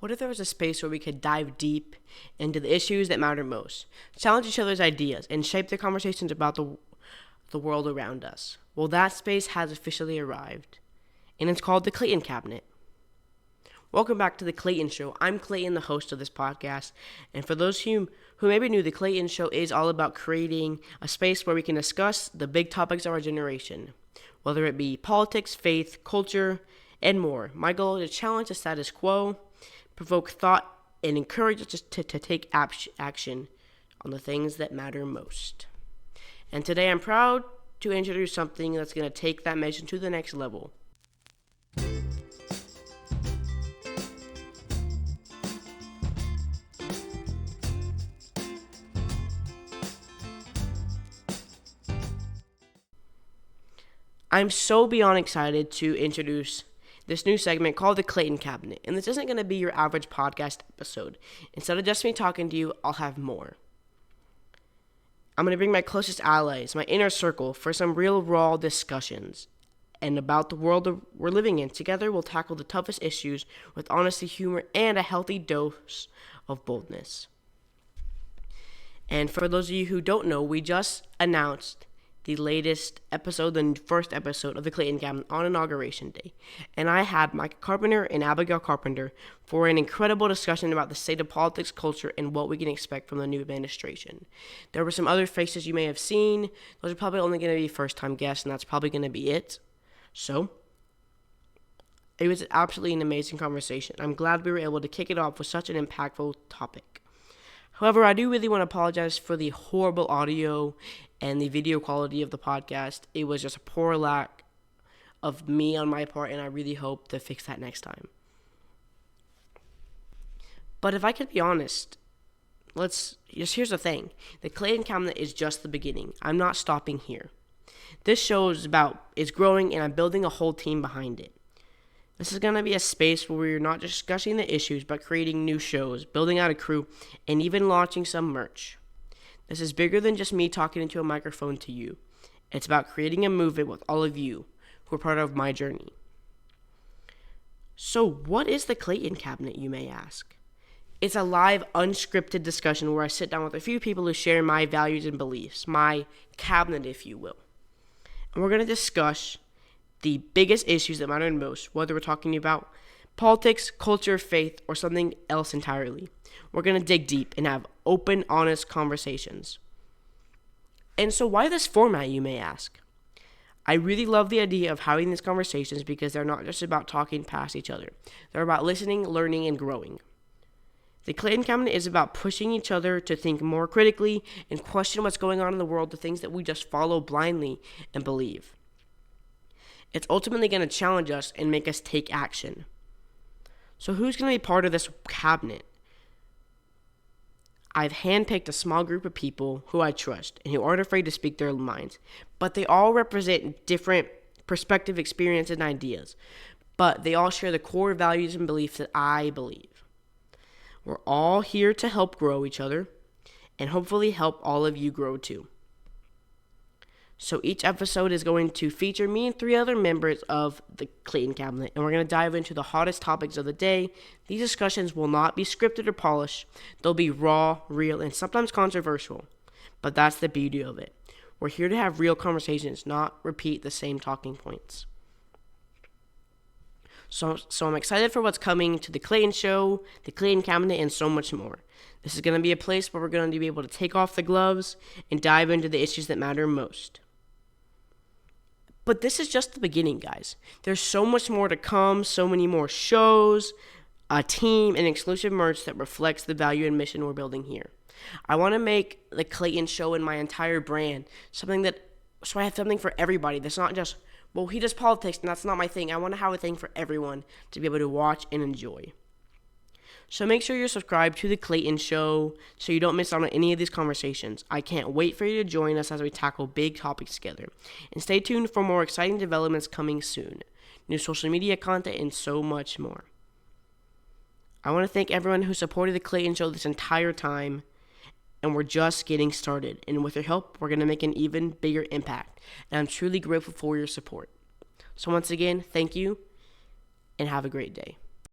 What if there was a space where we could dive deep into the issues that matter most, challenge each other's ideas, and shape the conversations about the world around us? Well, that space has officially arrived, and it's called the Cleighton Cabinet. Welcome back to the Cleighton Show. I'm Cleighton, the host of this podcast, and for those who may be new, the Cleighton Show is all about creating a space where we can discuss the big topics of our generation, whether it be politics, faith, culture, and more. My goal is to challenge the status quo, provoke thought, and encourage us to take action on the things that matter most. And today I'm proud to introduce something that's going to take that mission to the next level. I'm so beyond excited to introduce this new segment called the Cleighton Cabinet. And this isn't going to be your average podcast episode. Instead of just me talking to you, I'll have more. I'm going to bring my closest allies, my inner circle, for some real raw discussions and about the world we're living in. Together, we'll tackle the toughest issues with honesty, humor, and a healthy dose of boldness. And for those of you who don't know, we just announced the latest episode, the first episode of the Cleighton Cabinet on Inauguration Day. And I had Mike Carpenter and Abigail Carpenter for an incredible discussion about the state of politics, culture, and what we can expect from the new administration. There were some other faces you may have seen. Those are probably only going to be first-time guests, and that's probably going to be it. So, it was absolutely an amazing conversation. I'm glad we were able to kick it off with such an impactful topic. However, I do really want to apologize for the horrible audio and the video quality of the podcast. It was just a poor lack of me on my part, and I really hope to fix that next time. But if I could be honest, here's the thing. The Cleighton Cabinet is just the beginning. I'm not stopping here. This show is growing, and I'm building a whole team behind it. This is going to be a space where we're not just discussing the issues, but creating new shows, building out a crew, and even launching some merch. This is bigger than just me talking into a microphone to you. It's about creating a movement with all of you who are part of my journey. So what is the Cleighton Cabinet, you may ask? It's a live, unscripted discussion where I sit down with a few people who share my values and beliefs, my cabinet, if you will. And we're going to discuss the biggest issues that matter most, whether we're talking about politics, culture, faith, or something else entirely. We're going to dig deep and have open, honest conversations. And so why this format, you may ask? I really love the idea of having these conversations because they're not just about talking past each other. They're about listening, learning, and growing. The Cleighton Cabinet is about pushing each other to think more critically and question what's going on in the world, the things that we just follow blindly and believe. It's ultimately going to challenge us and make us take action. So who's going to be part of this cabinet? I've handpicked a small group of people who I trust and who aren't afraid to speak their minds, but they all represent different perspective, experiences, and ideas, but they all share the core values and beliefs that I believe. We're all here to help grow each other and hopefully help all of you grow too. So each episode is going to feature me and 3 other members of the Cleighton Cabinet, and we're going to dive into the hottest topics of the day. These discussions will not be scripted or polished. They'll be raw, real, and sometimes controversial. But that's the beauty of it. We're here to have real conversations, not repeat the same talking points. So I'm excited for what's coming to the Cleighton Show, the Cleighton Cabinet, and so much more. This is going to be a place where we're going to be able to take off the gloves and dive into the issues that matter most. But this is just the beginning, guys. There's so much more to come, so many more shows, a team, and exclusive merch that reflects the value and mission we're building here. I want to make the Cleighton Show and my entire brand so I have something for everybody. That's not just, well, he does politics, and that's not my thing. I want to have a thing for everyone to be able to watch and enjoy. So make sure you're subscribed to the Cleighton Show so you don't miss out on any of these conversations. I can't wait for you to join us as we tackle big topics together. And stay tuned for more exciting developments coming soon. New social media content and so much more. I want to thank everyone who supported the Cleighton Show this entire time. And we're just getting started. And with your help, we're going to make an even bigger impact. And I'm truly grateful for your support. So once again, thank you and have a great day.